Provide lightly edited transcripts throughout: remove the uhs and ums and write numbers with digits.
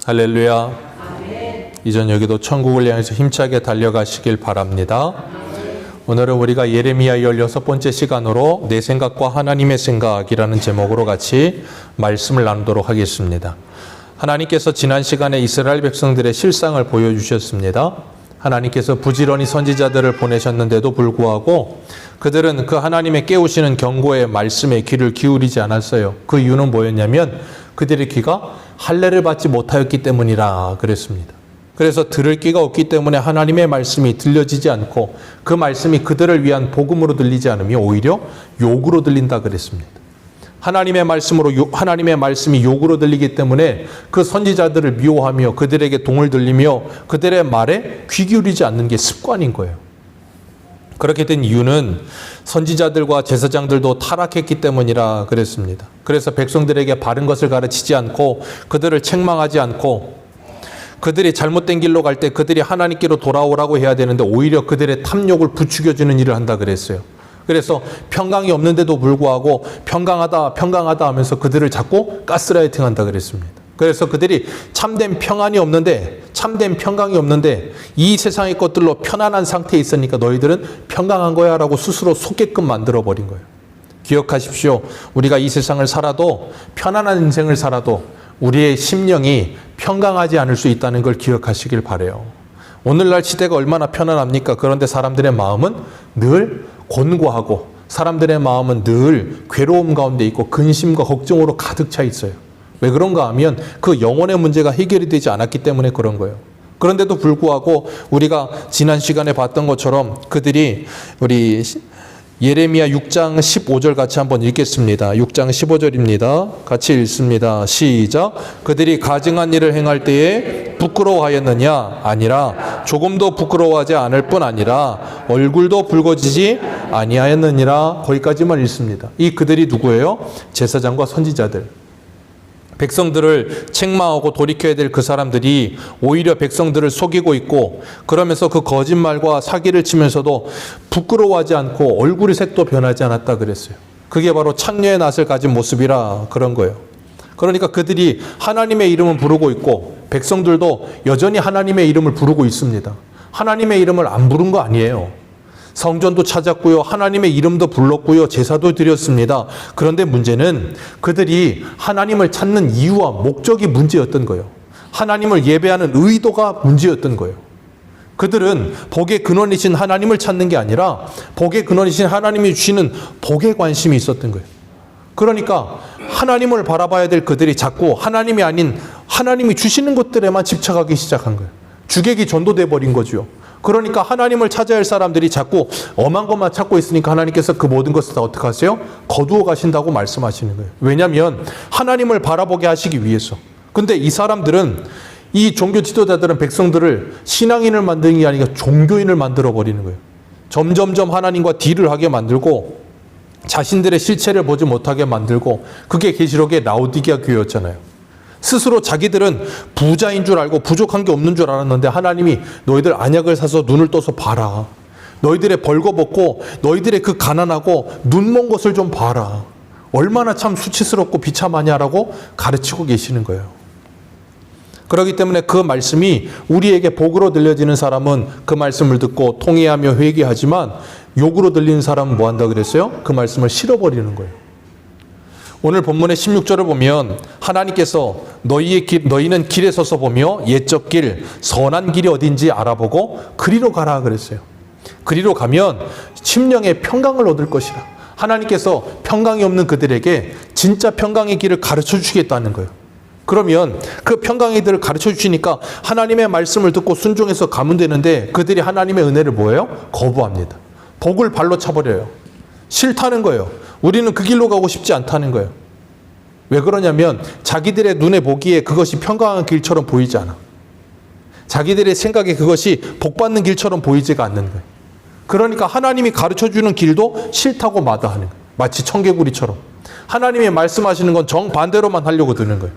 할렐루야. 이전 여기도 천국을 향해서 힘차게 달려가시길 바랍니다. 오늘은 우리가 예레미야 16번째 시간으로 내 생각과 하나님의 생각이라는 제목으로 같이 말씀을 나누도록 하겠습니다. 하나님께서 지난 시간에 이스라엘 백성들의 실상을 보여주셨습니다. 하나님께서 부지런히 선지자들을 보내셨는데도 불구하고 그들은 그 하나님의 깨우시는 경고의 말씀에 귀를 기울이지 않았어요. 그 이유는 뭐였냐면 그들의 귀가 할례를 받지 못하였기 때문이라 그랬습니다. 그래서 들을 귀가 없기 때문에 하나님의 말씀이 들려지지 않고 그 말씀이 그들을 위한 복음으로 들리지 않으며 오히려 욕으로 들린다 그랬습니다. 하나님의 말씀이 욕으로 들리기 때문에 그 선지자들을 미워하며 그들에게 동을 들리며 그들의 말에 귀 기울이지 않는 게 습관인 거예요. 그렇게 된 이유는 선지자들과 제사장들도 타락했기 때문이라 그랬습니다. 그래서 백성들에게 바른 것을 가르치지 않고 그들을 책망하지 않고 그들이 잘못된 길로 갈 때 그들이 하나님께로 돌아오라고 해야 되는데 오히려 그들의 탐욕을 부추겨주는 일을 한다 그랬어요. 그래서 평강이 없는데도 불구하고 평강하다 하면서 그들을 자꾸 가스라이팅 한다 그랬습니다. 그래서 그들이 참된 평안이 없는데 참된 평강이 없는데 이 세상의 것들로 편안한 상태에 있으니까 너희들은 평강한 거야 라고 스스로 속게끔 만들어버린 거예요. 기억하십시오. 우리가 이 세상을 살아도 편안한 인생을 살아도 우리의 심령이 평강하지 않을 수 있다는 걸 기억하시길 바라요. 오늘날 시대가 얼마나 편안합니까? 그런데 사람들의 마음은 늘 곤고하고 사람들의 마음은 늘 괴로움 가운데 있고 근심과 걱정으로 가득 차 있어요. 왜 그런가 하면 그 영혼의 문제가 해결이 되지 않았기 때문에 그런 거예요. 그런데도 불구하고 우리가 지난 시간에 봤던 것처럼 그들이 우리 예레미야 6장 15절 같이 한번 읽겠습니다. 6장 15절입니다. 같이 읽습니다. 시작. 그들이 가증한 일을 행할 때에 부끄러워하였느냐? 아니라 조금도 부끄러워하지 않을 뿐 아니라 얼굴도 붉어지지 아니하였느니라. 거기까지만 읽습니다. 이 그들이 누구예요? 제사장과 선지자들. 백성들을 책망하고 돌이켜야 될 그 사람들이 오히려 백성들을 속이고 있고 그러면서 그 거짓말과 사기를 치면서도 부끄러워하지 않고 얼굴의 색도 변하지 않았다 그랬어요. 그게 바로 창녀의 낯을 가진 모습이라 그런 거예요. 그러니까 그들이 하나님의 이름은 부르고 있고 백성들도 여전히 하나님의 이름을 부르고 있습니다. 하나님의 이름을 안 부른 거 아니에요. 성전도 찾았고요. 하나님의 이름도 불렀고요. 제사도 드렸습니다. 그런데 문제는 그들이 하나님을 찾는 이유와 목적이 문제였던 거예요. 하나님을 예배하는 의도가 문제였던 거예요. 그들은 복의 근원이신 하나님을 찾는 게 아니라 복의 근원이신 하나님이 주시는 복에 관심이 있었던 거예요. 그러니까 하나님을 바라봐야 될 그들이 자꾸 하나님이 아닌 하나님이 주시는 것들에만 집착하기 시작한 거예요. 주객이 전도돼 버린 거죠. 그러니까 하나님을 찾아야 할 사람들이 자꾸 엄한 것만 찾고 있으니까 하나님께서 그 모든 것을 다 어떻게 하세요? 거두어 가신다고 말씀하시는 거예요. 왜냐하면 하나님을 바라보게 하시기 위해서. 근데 이 사람들은 이 종교 지도자들은 백성들을 신앙인을 만드는 게 아니라 종교인을 만들어 버리는 거예요. 점점점 하나님과 딜을 하게 만들고 자신들의 실체를 보지 못하게 만들고 그게 계시록의 라오디게아 교회였잖아요. 스스로 자기들은 부자인 줄 알고 부족한 게 없는 줄 알았는데 하나님이 너희들 안약을 사서 눈을 떠서 봐라. 너희들의 벌거벗고 너희들의 그 가난하고 눈먼 것을 좀 봐라. 얼마나 참 수치스럽고 비참하냐라고 가르치고 계시는 거예요. 그렇기 때문에 그 말씀이 우리에게 복으로 들려지는 사람은 그 말씀을 듣고 통회하며 회개하지만 욕으로 들리는 사람은 뭐 한다 그랬어요? 그 말씀을 실어버리는 거예요. 오늘 본문의 16절을 보면 하나님께서 너희는 길에 서서 보며 옛적 길, 선한 길이 어딘지 알아보고 그리로 가라 그랬어요. 그리로 가면 심령의 평강을 얻을 것이라. 하나님께서 평강이 없는 그들에게 진짜 평강의 길을 가르쳐 주시겠다는 거예요. 그러면 그 평강의 길을 가르쳐 주시니까 하나님의 말씀을 듣고 순종해서 가면 되는데 그들이 하나님의 은혜를 뭐예요? 거부합니다. 복을 발로 차버려요. 싫다는 거예요. 우리는 그 길로 가고 싶지 않다는 거예요. 왜 그러냐면 자기들의 눈에 보기에 그것이 평강한 길처럼 보이지 않아. 자기들의 생각에 그것이 복받는 길처럼 보이지가 않는 거예요. 그러니까 하나님이 가르쳐주는 길도 싫다고 마다하는 거예요. 마치 청개구리처럼. 하나님이 말씀하시는 건 정반대로만 하려고 드는 거예요.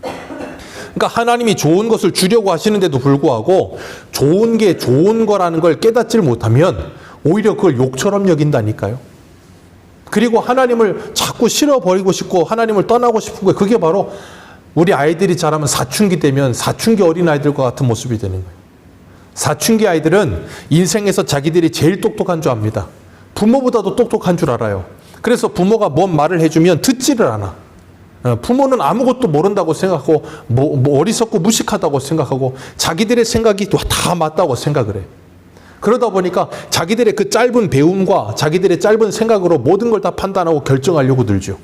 그러니까 하나님이 좋은 것을 주려고 하시는데도 불구하고 좋은 게 좋은 거라는 걸 깨닫질 못하면 오히려 그걸 욕처럼 여긴다니까요. 그리고 하나님을 자꾸 싫어버리고 싶고 하나님을 떠나고 싶은 거예요. 그게 바로 우리 아이들이 자라면 사춘기 되면 사춘기 어린아이들과 같은 모습이 되는 거예요. 사춘기 아이들은 인생에서 자기들이 제일 똑똑한 줄 압니다. 부모보다도 똑똑한 줄 알아요. 그래서 부모가 뭔 말을 해주면 듣지를 않아. 부모는 아무것도 모른다고 생각하고 어리석고 무식하다고 생각하고 자기들의 생각이 다 맞다고 생각을 해. 그러다 보니까 자기들의 그 짧은 배움과 자기들의 짧은 생각으로 모든 걸 다 판단하고 결정하려고 들죠.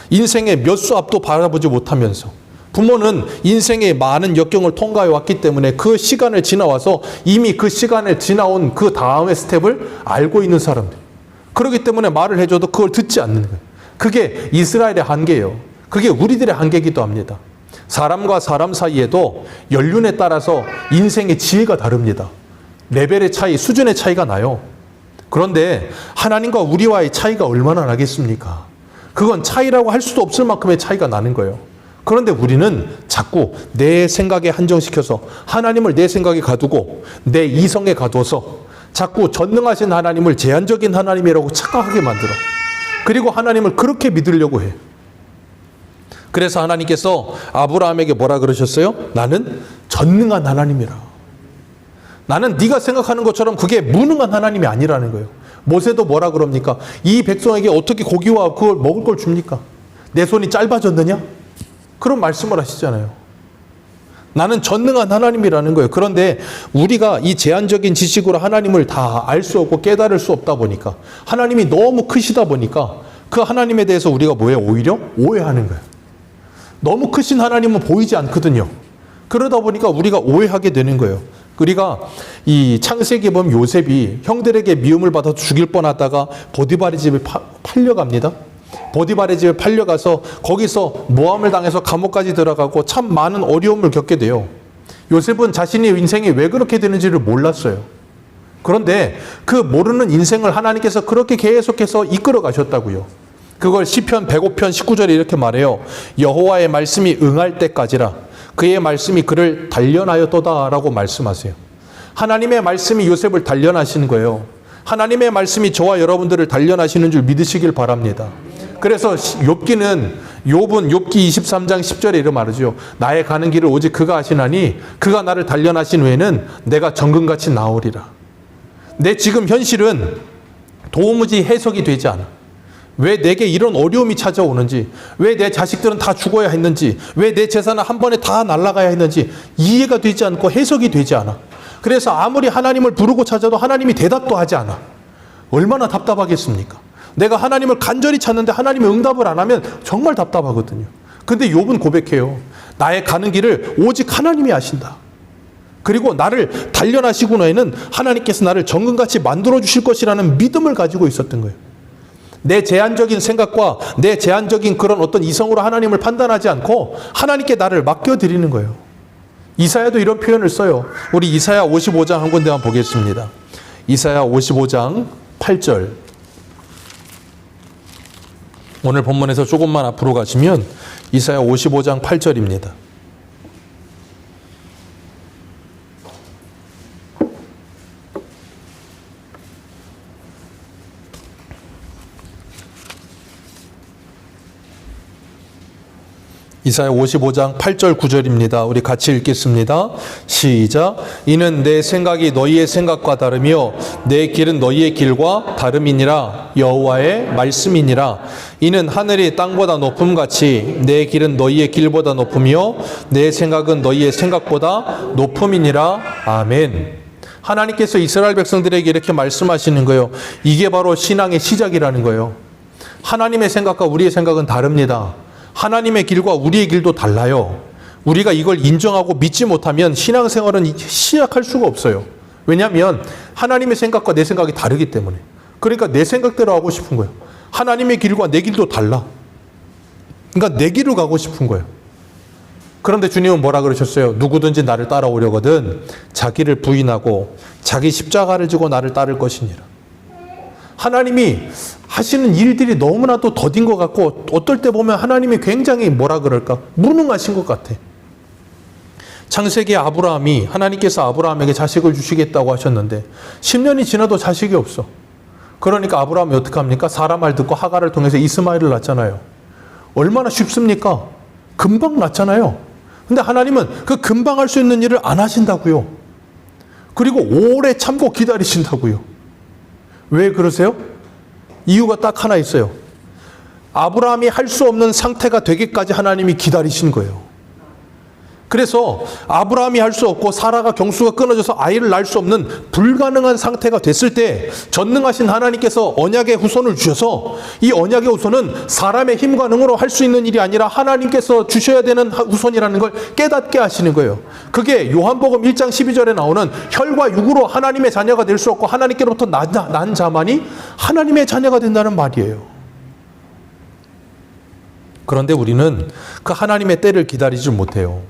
인생의 몇 수 앞도 바라보지 못하면서 부모는 인생의 많은 역경을 통과해 왔기 때문에 그 시간을 지나와서 이미 그 시간을 지나온 그 다음의 스텝을 알고 있는 사람들. 그렇기 때문에 말을 해줘도 그걸 듣지 않는 거예요. 그게 이스라엘의 한계예요. 그게 우리들의 한계이기도 합니다. 사람과 사람 사이에도 연륜에 따라서 인생의 지혜가 다릅니다. 레벨의 차이, 수준의 차이가 나요. 그런데 하나님과 우리와의 차이가 얼마나 나겠습니까? 그건 차이라고 할 수도 없을 만큼의 차이가 나는 거예요. 그런데 우리는 자꾸 내 생각에 한정시켜서 하나님을 내 생각에 가두고 내 이성에 가둬서 자꾸 전능하신 하나님을 제한적인 하나님이라고 착각하게 만들어. 그리고 하나님을 그렇게 믿으려고 해. 그래서 하나님께서 아브라함에게 뭐라 그러셨어요? 나는 전능한 하나님이라. 나는 네가 생각하는 것처럼 그게 무능한 하나님이 아니라는 거예요. 모세도 뭐라 그럽니까? 이 백성에게 어떻게 고기와 그걸 먹을 걸 줍니까? 내 손이 짧아졌느냐? 그런 말씀을 하시잖아요. 나는 전능한 하나님이라는 거예요. 그런데 우리가 이 제한적인 지식으로 하나님을 다 알 수 없고 깨달을 수 없다 보니까 하나님이 너무 크시다 보니까 그 하나님에 대해서 우리가 뭐예요? 오히려 오해하는 거예요. 너무 크신 하나님은 보이지 않거든요. 그러다 보니까 우리가 오해하게 되는 거예요. 우리가 이 창세기에 보면 요셉이 형들에게 미움을 받아 죽일 뻔하다가 보디발의 집에 팔려갑니다. 보디발의 집에 팔려가서 거기서 모함을 당해서 감옥까지 들어가고 참 많은 어려움을 겪게 돼요. 요셉은 자신의 인생이 왜 그렇게 되는지를 몰랐어요. 그런데 그 모르는 인생을 하나님께서 그렇게 계속해서 이끌어 가셨다고요. 그걸 시편 105편 19절에 이렇게 말해요. 여호와의 말씀이 응할 때까지라 그의 말씀이 그를 단련하였도다라고 말씀하세요. 하나님의 말씀이 요셉을 단련하시는 거예요. 하나님의 말씀이 저와 여러분들을 단련하시는 줄 믿으시길 바랍니다. 그래서 욥기 23장 10절에 이렇게 말하죠. 나의 가는 길을 오직 그가 아시나니 그가 나를 단련하신 후에는 내가 정금같이 나오리라. 내 지금 현실은 도무지 해석이 되지 않아. 왜 내게 이런 어려움이 찾아오는지, 왜 내 자식들은 다 죽어야 했는지, 왜 내 재산은 한 번에 다 날아가야 했는지 이해가 되지 않고 해석이 되지 않아. 그래서 아무리 하나님을 부르고 찾아도 하나님이 대답도 하지 않아. 얼마나 답답하겠습니까? 내가 하나님을 간절히 찾는데 하나님이 응답을 안 하면 정말 답답하거든요. 근데 욥은 고백해요. 나의 가는 길을 오직 하나님이 아신다. 그리고 나를 단련하시고 나에는 하나님께서 나를 정금같이 만들어 주실 것이라는 믿음을 가지고 있었던 거예요. 내 제한적인 생각과 내 제한적인 그런 어떤 이성으로 하나님을 판단하지 않고 하나님께 나를 맡겨드리는 거예요. 이사야도 이런 표현을 써요. 우리 이사야 55장 한 군데만 보겠습니다. 이사야 55장 8절. 오늘 본문에서 조금만 앞으로 가시면 이사야 55장 8절입니다. 이사야 55장 8절 9절입니다. 우리 같이 읽겠습니다. 시작. 이는 내 생각이 너희의 생각과 다르며 내 길은 너희의 길과 다름이니라. 여호와의 말씀이니라. 이는 하늘이 땅보다 높음같이 내 길은 너희의 길보다 높으며 내 생각은 너희의 생각보다 높음이니라. 아멘. 하나님께서 이스라엘 백성들에게 이렇게 말씀하시는 거예요. 이게 바로 신앙의 시작이라는 거예요. 하나님의 생각과 우리의 생각은 다릅니다. 하나님의 길과 우리의 길도 달라요. 우리가 이걸 인정하고 믿지 못하면 신앙생활은 시작할 수가 없어요. 왜냐하면 하나님의 생각과 내 생각이 다르기 때문에. 그러니까 내 생각대로 하고 싶은 거예요. 하나님의 길과 내 길도 달라. 그러니까 내 길로 가고 싶은 거예요. 그런데 주님은 뭐라 그러셨어요? 누구든지 나를 따라오려거든 자기를 부인하고 자기 십자가를 지고 나를 따를 것이니라. 하나님이 하시는 일들이 너무나도 더딘 것 같고 어떨 때 보면 하나님이 굉장히 뭐라 그럴까? 무능하신 것 같아. 창세기 아브라함이 하나님께서 아브라함에게 자식을 주시겠다고 하셨는데 10년이 지나도 자식이 없어. 그러니까 아브라함이 어떻게 합니까? 사라 말 듣고 하갈을 통해서 이스마엘을 낳잖아요. 얼마나 쉽습니까? 금방 낫잖아요. 근데 하나님은 그 금방 할 수 있는 일을 안 하신다고요. 그리고 오래 참고 기다리신다고요. 왜 그러세요? 이유가 딱 하나 있어요. 아브라함이 할 수 없는 상태가 되기까지 하나님이 기다리신 거예요. 그래서 아브라함이 할 수 없고 사라가 경수가 끊어져서 아이를 낳을 수 없는 불가능한 상태가 됐을 때 전능하신 하나님께서 언약의 후손을 주셔서 이 언약의 후손은 사람의 힘과 능으로 할 수 있는 일이 아니라 하나님께서 주셔야 되는 후손이라는 걸 깨닫게 하시는 거예요. 그게 요한복음 1장 12절에 나오는 혈과 육으로 하나님의 자녀가 될 수 없고 하나님께로부터 난 자만이 하나님의 자녀가 된다는 말이에요. 그런데 우리는 그 하나님의 때를 기다리지 못해요.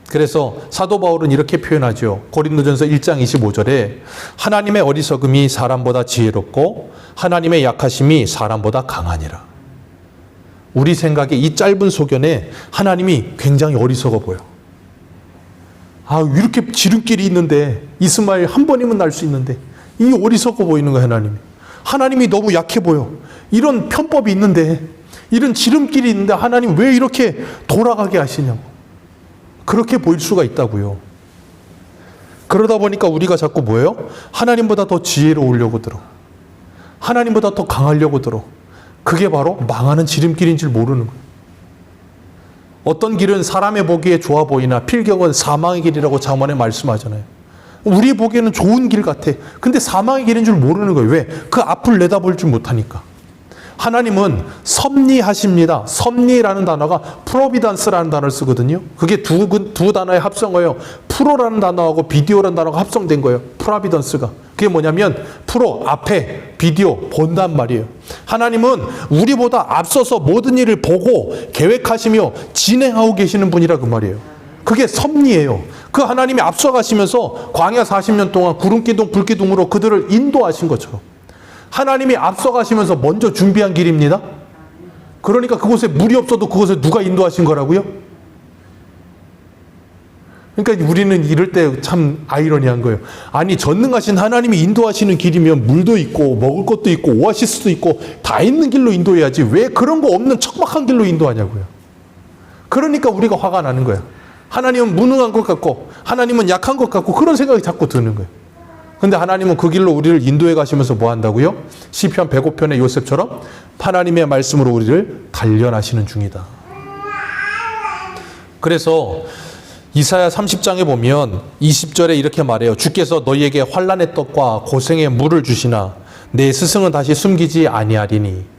그래서 사도 바울은 이렇게 표현하죠. 고린도전서 1장 25절에 하나님의 어리석음이 사람보다 지혜롭고 하나님의 약하심이 사람보다 강하니라. 우리 생각에 이 짧은 소견에 하나님이 굉장히 어리석어 보여. 이렇게 지름길이 있는데 이스마엘 한 번이면 날 수 있는데 이 어리석어 보이는 거야 하나님이. 하나님이 너무 약해 보여. 이런 편법이 있는데 이런 지름길이 있는데 하나님 왜 이렇게 돌아가게 하시냐고. 그렇게 보일 수가 있다고요. 그러다 보니까 우리가 자꾸 뭐예요? 하나님보다 더 지혜로우려고 들어. 하나님보다 더 강하려고 들어. 그게 바로 망하는 지름길인 줄 모르는 거예요. 어떤 길은 사람의 보기에 좋아 보이나 필경은 사망의 길이라고 잠언에 말씀하잖아요. 우리 보기에는 좋은 길 같아. 근데 사망의 길인 줄 모르는 거예요. 왜? 그 앞을 내다볼 줄 못하니까. 하나님은 섭리하십니다. 섭리라는 단어가 프로비던스라는 단어를 쓰거든요. 그게 두 단어의 합성어예요. 프로라는 단어하고 비디오라는 단어가 합성된 거예요. 프로비던스가. 그게 뭐냐면 프로, 앞에, 비디오, 본단 말이에요. 하나님은 우리보다 앞서서 모든 일을 보고 계획하시며 진행하고 계시는 분이라 그 말이에요. 그게 섭리예요. 그 하나님이 앞서가시면서 광야 40년 동안 구름기둥, 불기둥으로 그들을 인도하신 것처럼. 하나님이 앞서가시면서 먼저 준비한 길입니다. 그러니까 그곳에 물이 없어도 그곳에 누가 인도하신 거라고요? 그러니까 우리는 이럴 때 참 아이러니한 거예요. 아니 전능하신 하나님이 인도하시는 길이면 물도 있고 먹을 것도 있고 오아시스도 있고 다 있는 길로 인도해야지 왜 그런 거 없는 척박한 길로 인도하냐고요. 그러니까 우리가 화가 나는 거예요. 하나님은 무능한 것 같고 하나님은 약한 것 같고 그런 생각이 자꾸 드는 거예요. 근데 하나님은 그 길로 우리를 인도해 가시면서 뭐 한다고요? 시편 105편의 요셉처럼 하나님의 말씀으로 우리를 단련하시는 중이다. 그래서 이사야 30장에 보면 20절에 이렇게 말해요. 주께서 너희에게 환난의 떡과 고생의 물을 주시나 내 스승은 다시 숨기지 아니하리니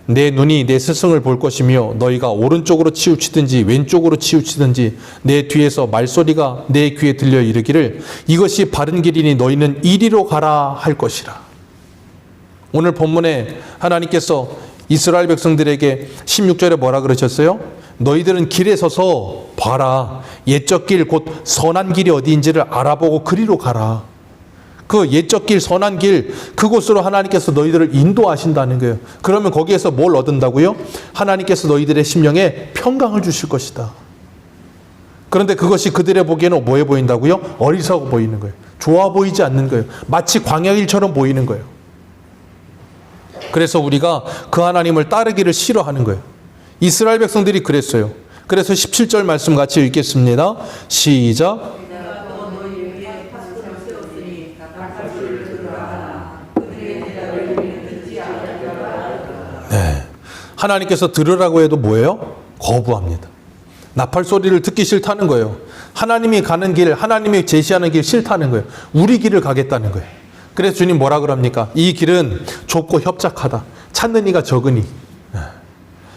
내 눈이 내 스승을 볼 것이며 너희가 오른쪽으로 치우치든지 왼쪽으로 치우치든지 내 뒤에서 말소리가 내 귀에 들려 이르기를 이것이 바른 길이니 너희는 이리로 가라 할 것이라. 오늘 본문에 하나님께서 이스라엘 백성들에게 16절에 뭐라 그러셨어요? 너희들은 길에 서서 봐라. 옛적 길 곧 선한 길이 어디인지를 알아보고 그리로 가라. 그 옛적 길, 선한 길, 그곳으로 하나님께서 너희들을 인도하신다는 거예요. 그러면 거기에서 뭘 얻는다고요? 하나님께서 너희들의 심령에 평강을 주실 것이다. 그런데 그것이 그들의 보기에는 뭐해 보인다고요? 어리석어 보이는 거예요. 좋아 보이지 않는 거예요. 마치 광야길처럼 보이는 거예요. 그래서 우리가 그 하나님을 따르기를 싫어하는 거예요. 이스라엘 백성들이 그랬어요. 그래서 17절 말씀 같이 읽겠습니다. 시작. 네. 하나님께서 들으라고 해도 뭐예요? 거부합니다. 나팔 소리를 듣기 싫다는 거예요. 하나님이 가는 길, 하나님이 제시하는 길 싫다는 거예요. 우리 길을 가겠다는 거예요. 그래서 주님 뭐라 그럽니까? 이 길은 좁고 협착하다. 찾는 이가 적으니.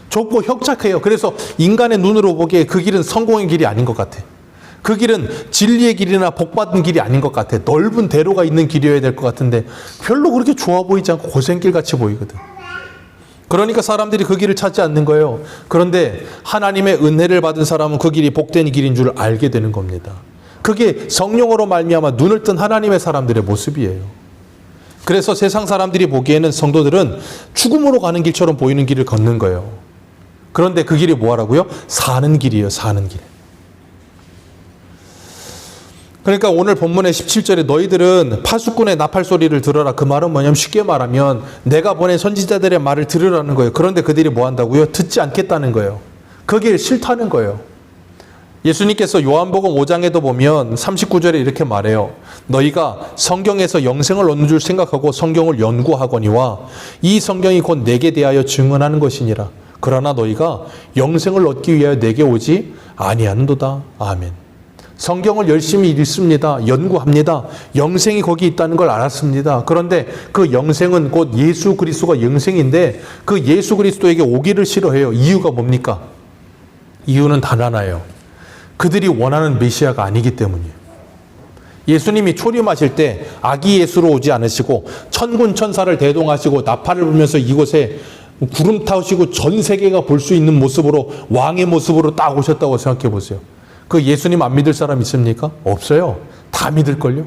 좁고 협착해요. 그래서 인간의 눈으로 보기에 그 길은 성공의 길이 아닌 것 같아. 그 길은 진리의 길이나 복받은 길이 아닌 것 같아. 넓은 대로가 있는 길이어야 될 것 같은데 별로 그렇게 좋아 보이지 않고 고생길 같이 보이거든. 그러니까 사람들이 그 길을 찾지 않는 거예요. 그런데 하나님의 은혜를 받은 사람은 그 길이 복된 길인 줄 알게 되는 겁니다. 그게 성령으로 말미암아 눈을 뜬 하나님의 사람들의 모습이에요. 그래서 세상 사람들이 보기에는 성도들은 죽음으로 가는 길처럼 보이는 길을 걷는 거예요. 그런데 그 길이 뭐라고요? 사는 길이에요. 사는 길. 그러니까 오늘 본문의 17절에 너희들은 파수꾼의 나팔 소리를 들어라. 그 말은 뭐냐면 쉽게 말하면 내가 보낸 선지자들의 말을 들으라는 거예요. 그런데 그들이 뭐 한다고요? 듣지 않겠다는 거예요. 그게 싫다는 거예요. 예수님께서 요한복음 5장에도 보면 39절에 이렇게 말해요. 너희가 성경에서 영생을 얻는 줄 생각하고 성경을 연구하거니와 이 성경이 곧 내게 대하여 증언하는 것이니라. 그러나 너희가 영생을 얻기 위하여 내게 오지 아니하는도다. 아멘. 성경을 열심히 읽습니다. 연구합니다. 영생이 거기 있다는 걸 알았습니다. 그런데 그 영생은 곧 예수 그리스도가 영생인데 그 예수 그리스도에게 오기를 싫어해요. 이유가 뭡니까? 이유는 단 하나예요. 그들이 원하는 메시아가 아니기 때문이에요. 예수님이 초림하실 때 아기 예수로 오지 않으시고 천군 천사를 대동하시고 나팔을 불면서 이곳에 구름 타시고 전 세계가 볼 수 있는 모습으로 왕의 모습으로 딱 오셨다고 생각해 보세요. 그 예수님 안 믿을 사람 있습니까? 없어요. 다 믿을걸요.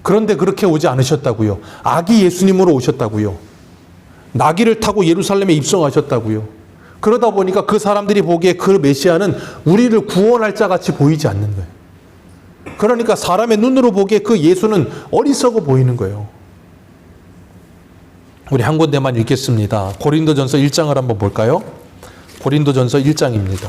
그런데 그렇게 오지 않으셨다고요. 아기 예수님으로 오셨다고요. 나귀를 타고 예루살렘에 입성하셨다고요. 그러다 보니까 그 사람들이 보기에 그 메시아는 우리를 구원할 자 같이 보이지 않는 거예요. 그러니까 사람의 눈으로 보기에 그 예수는 어리석어 보이는 거예요. 우리 한 군데만 읽겠습니다. 고린도전서 1장을 한번 볼까요? 고린도전서 1장입니다.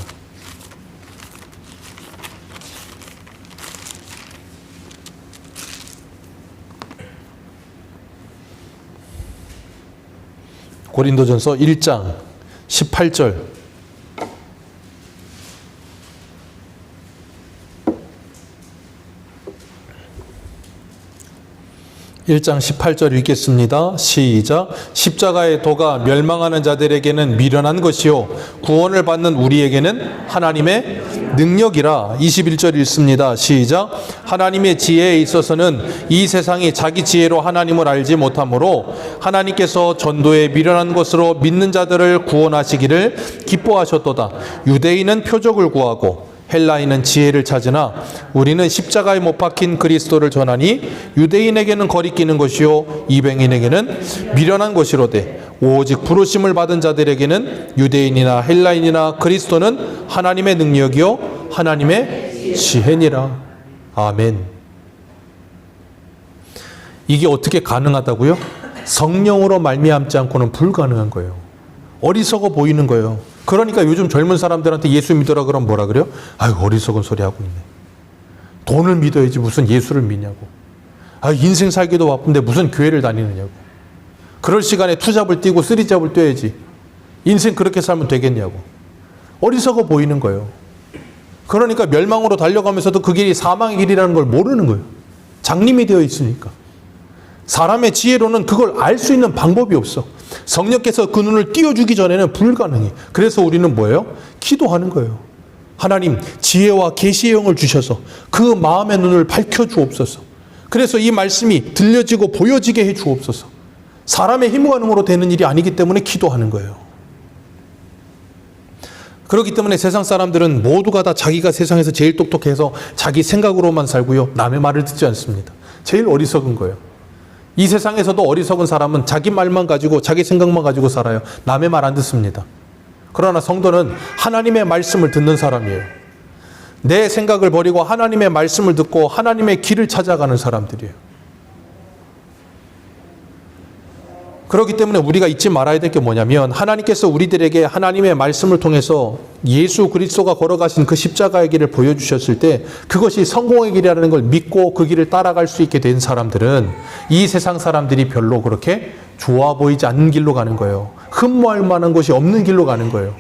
고린도전서 1장 18절. 1장 18절 읽겠습니다. 시작. 십자가의 도가 멸망하는 자들에게는 미련한 것이요 구원을 받는 우리에게는 하나님의 능력이라. 21절 읽습니다. 시작. 하나님의 지혜에 있어서는 이 세상이 자기 지혜로 하나님을 알지 못하므로 하나님께서 전도에 미련한 것으로 믿는 자들을 구원하시기를 기뻐하셨도다. 유대인은 표적을 구하고 헬라인은 지혜를 찾으나 우리는 십자가에 못 박힌 그리스도를 전하니 유대인에게는 거리끼는 것이요 이방인에게는 미련한 것이로되 오직 부르심을 받은 자들에게는 유대인이나 헬라인이나 그리스도는 하나님의 능력이요 하나님의 지혜니라. 아멘. 이게 어떻게 가능하다고요? 성령으로 말미암지 않고는 불가능한 거예요. 어리석어 보이는 거예요. 그러니까 요즘 젊은 사람들한테 예수 믿으라 그러면 뭐라 그래요? 아유, 어리석은 소리 하고 있네. 돈을 믿어야지 무슨 예수를 믿냐고. 아, 인생 살기도 바쁜데 무슨 교회를 다니느냐고. 그럴 시간에 투잡을 뛰고 쓰리잡을 뛰어야지. 인생 그렇게 살면 되겠냐고. 어리석어 보이는 거예요. 그러니까 멸망으로 달려가면서도 그 길이 사망의 길이라는 걸 모르는 거예요. 장님이 되어 있으니까. 사람의 지혜로는 그걸 알 수 있는 방법이 없어. 성령께서 그 눈을 띄워주기 전에는 불가능해. 그래서 우리는 뭐예요? 기도하는 거예요. 하나님, 지혜와 계시의 영을 주셔서 그 마음의 눈을 밝혀주옵소서. 그래서 이 말씀이 들려지고 보여지게 해주옵소서. 사람의 힘과 능으로 되는 일이 아니기 때문에 기도하는 거예요. 그렇기 때문에 세상 사람들은 모두가 다 자기가 세상에서 제일 똑똑해서 자기 생각으로만 살고요. 남의 말을 듣지 않습니다. 제일 어리석은 거예요. 이 세상에서도 어리석은 사람은 자기 말만 가지고 자기 생각만 가지고 살아요. 남의 말 안 듣습니다. 그러나 성도는 하나님의 말씀을 듣는 사람이에요. 내 생각을 버리고 하나님의 말씀을 듣고 하나님의 길을 찾아가는 사람들이에요. 그렇기 때문에 우리가 잊지 말아야 될 게 뭐냐면 하나님께서 우리들에게 하나님의 말씀을 통해서 예수 그리스도가 걸어가신 그 십자가의 길을 보여주셨을 때 그것이 성공의 길이라는 걸 믿고 그 길을 따라갈 수 있게 된 사람들은 이 세상 사람들이 별로 그렇게 좋아 보이지 않는 길로 가는 거예요. 흠모할 만한 것이 없는 길로 가는 거예요.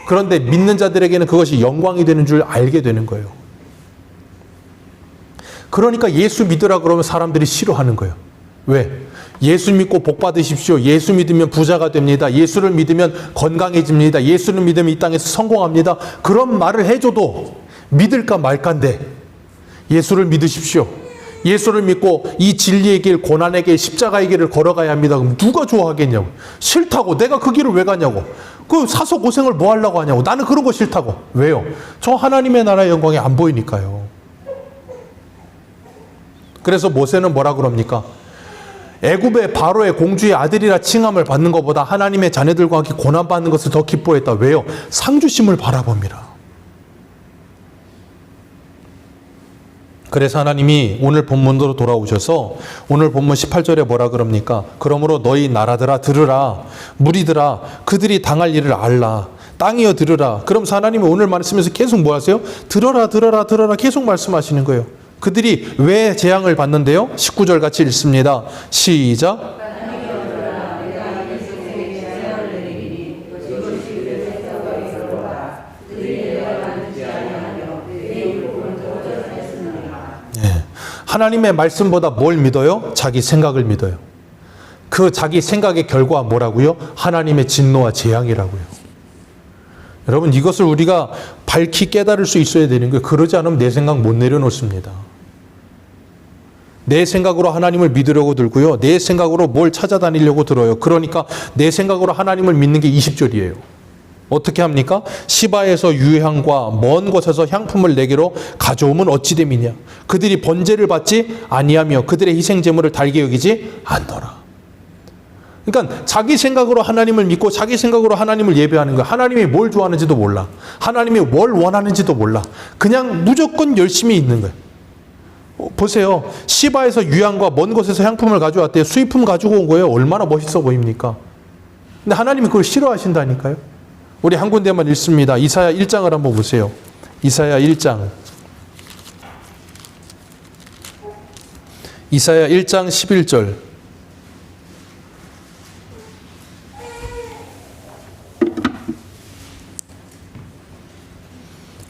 그런데 믿는 자들에게는 그것이 영광이 되는 줄 알게 되는 거예요. 그러니까 예수 믿으라 그러면 사람들이 싫어하는 거예요. 왜? 예수 믿고 복 받으십시오. 예수 믿으면 부자가 됩니다. 예수를 믿으면 건강해집니다. 예수를 믿으면 이 땅에서 성공합니다. 그런 말을 해줘도 믿을까 말까인데 예수를 믿으십시오. 예수를 믿고 이 진리의 길, 고난의 길, 십자가의 길을 걸어가야 합니다. 그럼 누가 좋아하겠냐고. 싫다고. 내가 그 길을 왜 가냐고. 그 사서 고생을 뭐 하려고 하냐고. 나는 그런 거 싫다고. 왜요? 저 하나님의 나라의 영광이 안 보이니까요. 그래서 모세는 뭐라 그럽니까? 애굽의 바로의 공주의 아들이라 칭함을 받는 것보다 하나님의 자녀들과 함께 고난받는 것을 더 기뻐했다. 왜요? 상주심을 바라봅니다. 그래서 하나님이 오늘 본문으로 돌아오셔서 오늘 본문 18절에 뭐라 그럽니까? 그러므로 너희 나라들아 들으라. 무리들아 그들이 당할 일을 알라. 땅이여 들으라. 그럼 하나님은 오늘 말씀에서 계속 뭐 하세요? 들어라 들어라 들어라 계속 말씀하시는 거예요. 그들이 왜 재앙을 받는데요? 19절 같이 읽습니다. 시작. 하나님의 말씀보다 뭘 믿어요? 자기 생각을 믿어요. 그 자기 생각의 결과가 뭐라고요? 하나님의 진노와 재앙이라고요. 여러분, 이것을 우리가 밝히 깨달을 수 있어야 되는 거예요. 그러지 않으면 내 생각 못 내려놓습니다. 내 생각으로 하나님을 믿으려고 들고요. 내 생각으로 뭘 찾아다니려고 들어요. 그러니까 내 생각으로 하나님을 믿는 게 20절이에요. 어떻게 합니까? 시바에서 유향과 먼 곳에서 향품을 내게로 가져오면 어찌 됨이냐. 그들이 번제를 받지 아니하며 그들의 희생 제물을 달게 여기지 않노라. 그러니까 자기 생각으로 하나님을 믿고 자기 생각으로 하나님을 예배하는 거야. 하나님이 뭘 좋아하는지도 몰라. 하나님이 뭘 원하는지도 몰라. 그냥 무조건 열심히 있는 거예요. 보세요. 시바에서 유향과 먼 곳에서 향품을 가져왔대요. 수입품 가지고 온 거예요. 얼마나 멋있어 보입니까? 근데 하나님이 그걸 싫어하신다니까요. 우리 한 군데만 읽습니다. 이사야 1장을 한번 보세요. 이사야 1장. 이사야 1장 11절.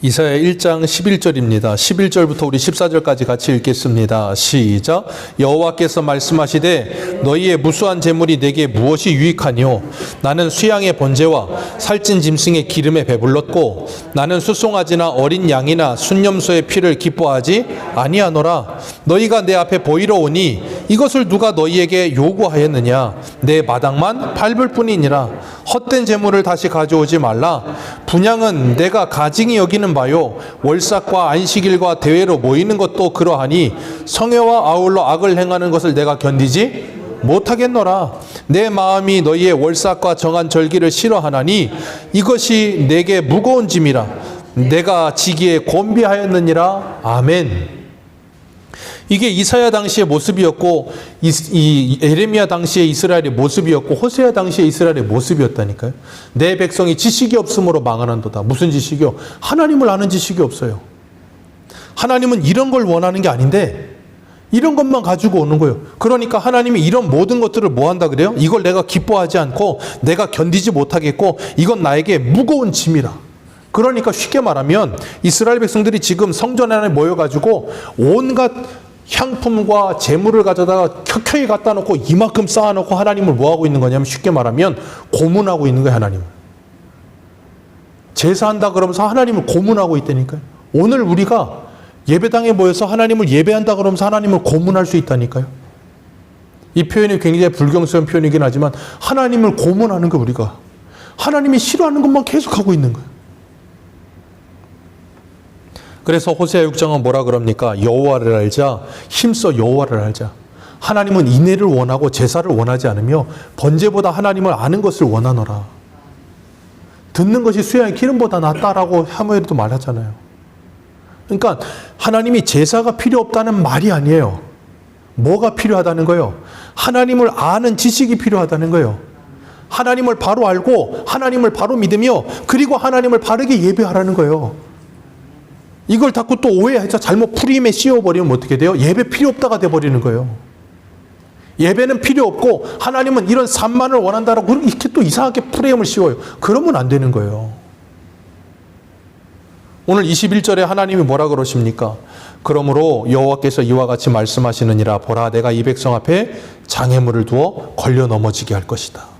이사야 1장 11절입니다. 11절부터 우리 14절까지 같이 읽겠습니다. 시작. 여호와께서 말씀하시되 너희의 무수한 재물이 내게 무엇이 유익하뇨? 나는 수양의 번제와 살찐 짐승의 기름에 배불렀고 나는 수송아지나 어린 양이나 순념소의 피를 기뻐하지 아니하노라. 너희가 내 앞에 보이러 오니 이것을 누가 너희에게 요구하였느냐? 내 마당만 밟을 뿐이니라. 헛된 재물을 다시 가져오지 말라. 분향은 내가 가증히 여기는 바요 월삭과 안식일과 대회로 모이는 것도 그러하니 성회와 아울러 악을 행하는 것을 내가 견디지 못하겠노라. 내 마음이 너희의 월삭과 정한 절기를 싫어하나니 이것이 내게 무거운 짐이라. 내가 지기에 곤비하였느니라. 아멘. 이게 이사야 당시의 모습이었고 이 예레미야 당시의 이스라엘의 모습이었고 호세아 당시의 이스라엘의 모습이었다니까요. 내 백성이 지식이 없으므로 망하는도다. 무슨 지식이요? 하나님을 아는 지식이 없어요. 하나님은 이런 걸 원하는 게 아닌데 이런 것만 가지고 오는 거예요. 그러니까 하나님이 이런 모든 것들을 뭐 한다 그래요? 이걸 내가 기뻐하지 않고 내가 견디지 못하겠고 이건 나에게 무거운 짐이라. 그러니까 쉽게 말하면 이스라엘 백성들이 지금 성전 안에 모여가지고 온갖 향품과 재물을 가져다가 켜켜이 갖다 놓고 이만큼 쌓아놓고 하나님을 뭐하고 있는 거냐면 쉽게 말하면 고문하고 있는 거예요. 하나님을. 제사한다 그러면서 하나님을 고문하고 있다니까요. 오늘 우리가 예배당에 모여서 하나님을 예배한다 그러면서 하나님을 고문할 수 있다니까요. 이 표현이 굉장히 불경스러운 표현이긴 하지만 하나님을 고문하는 거 우리가. 하나님이 싫어하는 것만 계속하고 있는 거예요. 그래서 호세아 6장은 뭐라 그럽니까? 여호와를 알자. 힘써 여호와를 알자. 하나님은 인애를 원하고 제사를 원하지 않으며 번제보다 하나님을 아는 것을 원하노라. 듣는 것이 수양의 기름보다 낫다라고 사무엘도 말하잖아요. 그러니까 하나님이 제사가 필요 없다는 말이 아니에요. 뭐가 필요하다는 거예요? 하나님을 아는 지식이 필요하다는 거예요. 하나님을 바로 알고 하나님을 바로 믿으며 그리고 하나님을 바르게 예배하라는 거예요. 이걸 자꾸 또 오해해서 잘못 프림에 씌워버리면 어떻게 돼요? 예배 필요 없다가 돼버리는 거예요. 예배는 필요 없고 하나님은 이런 산만을 원한다라고 이렇게 또 이상하게 프레임을 씌워요. 그러면 안 되는 거예요. 오늘 21절에 하나님이 뭐라 그러십니까? 그러므로 여호와께서 이와 같이 말씀하시느니라. 보라, 내가 이 백성 앞에 장애물을 두어 걸려 넘어지게 할 것이다.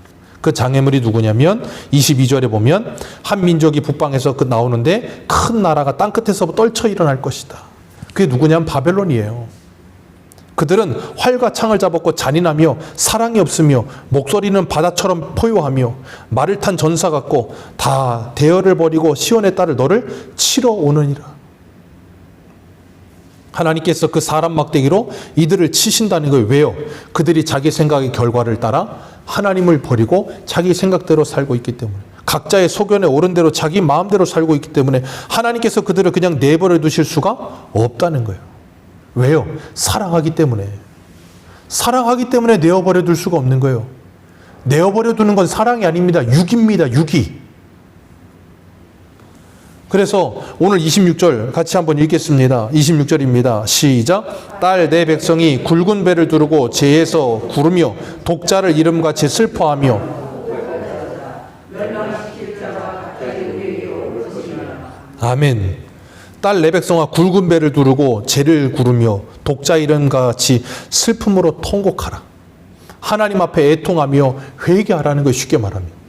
그 장애물이 누구냐면 22절에 보면 한 민족이 북방에서 나오는데 큰 나라가 땅끝에서 떨쳐 일어날 것이다. 그게 누구냐면 바벨론이에요. 그들은 활과 창을 잡았고 잔인하며 사랑이 없으며 목소리는 바다처럼 포효하며 말을 탄 전사 같고 다 대열을 버리고 시온의 딸을 너를 치러 오느니라. 하나님께서 그 사람 막대기로 이들을 치신다는 거예요. 왜요? 그들이 자기 생각의 결과를 따라 하나님을 버리고 자기 생각대로 살고 있기 때문에, 각자의 소견에 옳은 대로 자기 마음대로 살고 있기 때문에 하나님께서 그들을 그냥 내버려 두실 수가 없다는 거예요. 왜요? 사랑하기 때문에. 사랑하기 때문에 내어버려 둘 수가 없는 거예요. 내어버려 두는 건 사랑이 아닙니다. 육입니다. 육이. 그래서 오늘 26절 같이 한번 읽겠습니다. 26절입니다. 시작. 딸 내 백성이 굵은 배를 두르고 재에서 구르며 독자를 이름같이 슬퍼하며. 아멘. 딸 내 백성아 굵은 배를 두르고 재를 구르며 독자 이름같이 슬픔으로 통곡하라. 하나님 앞에 애통하며 회개하라는 걸 쉽게 말합니다.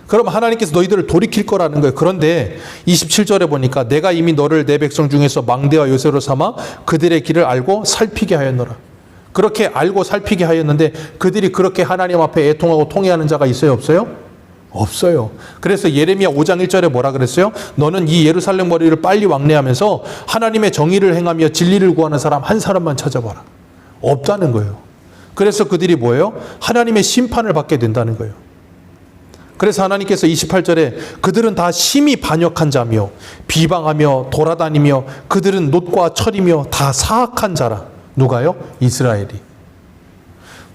그럼 하나님께서 너희들을 돌이킬 거라는 거예요. 그런데 27절에 보니까 내가 이미 너를 내 백성 중에서 망대와 요새로 삼아 그들의 길을 알고 살피게 하였노라. 그렇게 알고 살피게 하였는데 그들이 그렇게 하나님 앞에 애통하고 통회하는 자가 있어요? 없어요? 없어요. 그래서 예레미야 5장 1절에 뭐라 그랬어요? 너는 이 예루살렘 거리를 빨리 왕래하면서 하나님의 정의를 행하며 진리를 구하는 사람 한 사람만 찾아봐라. 없다는 거예요. 그래서 그들이 뭐예요? 하나님의 심판을 받게 된다는 거예요. 그래서 하나님께서 28절에 그들은 다 심히 반역한 자며 비방하며 돌아다니며 그들은 놋과 철이며 다 사악한 자라. 누가요? 이스라엘이.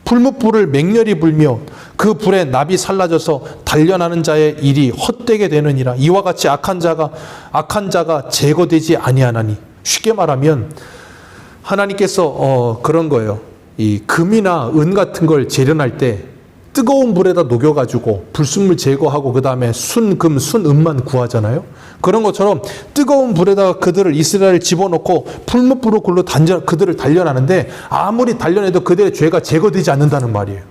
풀무불을 맹렬히 불며 그 불에 납이 살라져서 단련하는 자의 일이 헛되게 되느니라. 이와 같이 악한 자가 제거되지 아니하나니. 쉽게 말하면 하나님께서 그런 거예요. 이 금이나 은 같은 걸 재련할 때 뜨거운 불에다 녹여가지고 불순물 제거하고 그 다음에 순금, 순은만 구하잖아요. 그런 것처럼 뜨거운 불에다가 그들을 이스라엘 집어넣고 풀무불로 그들을 단련하는데 아무리 단련해도 그들의 죄가 제거되지 않는다는 말이에요.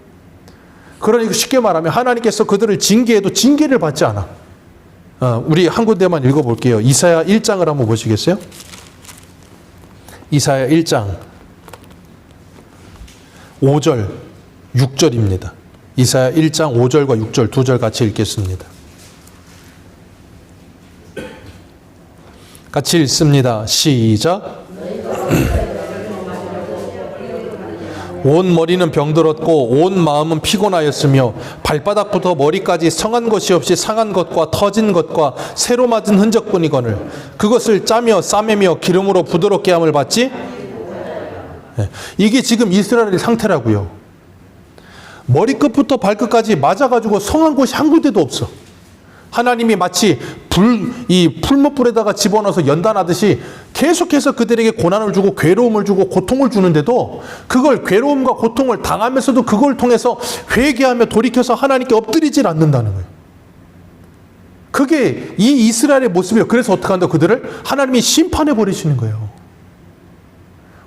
그러니까 쉽게 말하면 하나님께서 그들을 징계해도 징계를 받지 않아. 우리 한 군데만 읽어볼게요. 이사야 1장을 한번 보시겠어요? 이사야 1장 5절, 6절입니다. 이사야 1장 5절과 6절 두 절 같이 읽겠습니다. 같이 읽습니다. 시작. 온 머리는 병들었고 온 마음은 피곤하였으며 발바닥부터 머리까지 성한 것이 없이 상한 것과 터진 것과 새로 맞은 흔적뿐이거늘 그것을 짜며 싸매며 기름으로 부드럽게 함을 받지. 이게 지금 이스라엘의 상태라고요. 머리끝부터 발끝까지 맞아가지고 성한 곳이 한 군데도 없어. 하나님이 마치 이 풀무불에다가 집어넣어서 연단하듯이 계속해서 그들에게 고난을 주고 괴로움을 주고 고통을 주는데도 그걸 괴로움과 고통을 당하면서도 그걸 통해서 회개하며 돌이켜서 하나님께 엎드리질 않는다는 거예요. 그게 이 이스라엘의 모습이에요. 그래서 어떻게 한다? 그들을 하나님이 심판해 버리시는 거예요.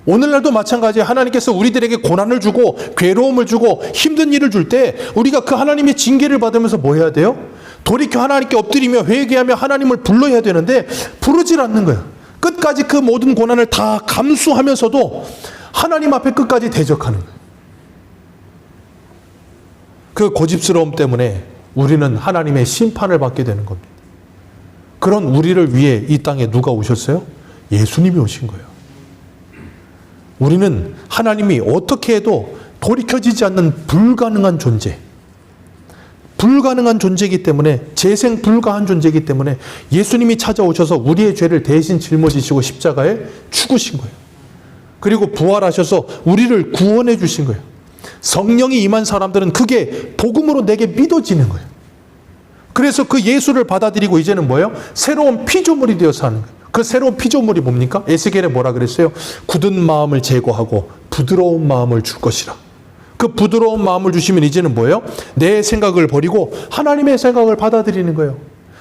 오늘날도 마찬가지에 하나님께서 우리들에게 고난을 주고 괴로움을 주고 힘든 일을 줄 때 우리가 그 하나님의 징계를 받으면서 뭐 해야 돼요? 돌이켜 하나님께 엎드리며 회개하며 하나님을 불러야 되는데 부르질 않는 거예요. 끝까지 그 모든 고난을 다 감수하면서도 하나님 앞에 끝까지 대적하는 거예요. 그 고집스러움 때문에 우리는 하나님의 심판을 받게 되는 겁니다. 그런 우리를 위해 이 땅에 누가 오셨어요? 예수님이 오신 거예요. 우리는 하나님이 어떻게 해도 돌이켜지지 않는 불가능한 존재, 불가능한 존재이기 때문에, 재생 불가한 존재이기 때문에 예수님이 찾아오셔서 우리의 죄를 대신 짊어지시고 십자가에 죽으신 거예요. 그리고 부활하셔서 우리를 구원해 주신 거예요. 성령이 임한 사람들은 그게 복음으로 내게 믿어지는 거예요. 그래서 그 예수를 받아들이고 이제는 뭐예요? 새로운 피조물이 되어서 사는 거예요. 그 새로운 피조물이 뭡니까? 에스겔에 뭐라 그랬어요? 굳은 마음을 제거하고 부드러운 마음을 줄 것이라. 그 부드러운 마음을 주시면 이제는 뭐예요? 내 생각을 버리고 하나님의 생각을 받아들이는 거예요.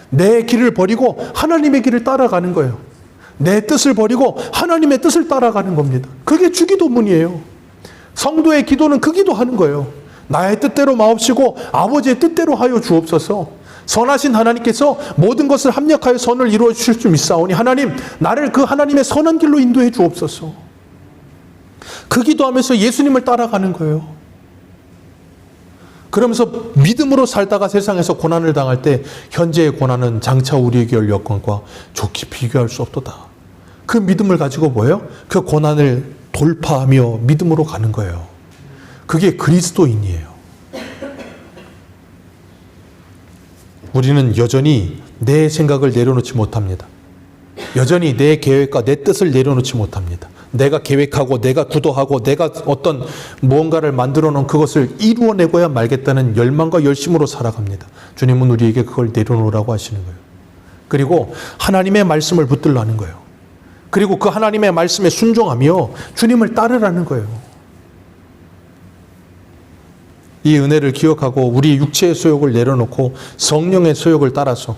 내 길을 버리고 하나님의 길을 따라가는 거예요. 내 뜻을 버리고 하나님의 뜻을 따라가는 겁니다. 그게 주기도문이에요. 성도의 기도는 그 기도하는 거예요. 나의 뜻대로 마옵시고 아버지의 뜻대로 하여 주옵소서. 선하신 하나님께서 모든 것을 합력하여 선을 이루어 주실 줄 믿사오니 하나님, 나를 그 하나님의 선한 길로 인도해 주옵소서. 그 기도하면서 예수님을 따라가는 거예요. 그러면서 믿음으로 살다가 세상에서 고난을 당할 때 현재의 고난은 장차 우리에게 올 여건과 좋게 비교할 수 없도다. 그 믿음을 가지고 뭐예요? 그 고난을 돌파하며 믿음으로 가는 거예요. 그게 그리스도인이에요. 우리는 여전히 내 생각을 내려놓지 못합니다. 여전히 내 계획과 내 뜻을 내려놓지 못합니다. 내가 계획하고 내가 구도하고 내가 어떤 무언가를 만들어 놓은 그것을 이루어내고야 말겠다는 열망과 열심으로 살아갑니다. 주님은 우리에게 그걸 내려놓으라고 하시는 거예요. 그리고 하나님의 말씀을 붙들라는 거예요. 그리고 그 하나님의 말씀에 순종하며 주님을 따르라는 거예요. 이 은혜를 기억하고 우리 육체의 소욕을 내려놓고 성령의 소욕을 따라서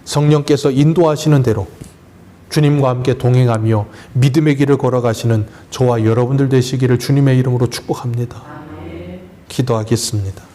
성령께서 인도하시는 대로 주님과 함께 동행하며 믿음의 길을 걸어가시는 저와 여러분들 되시기를 주님의 이름으로 축복합니다. 기도하겠습니다.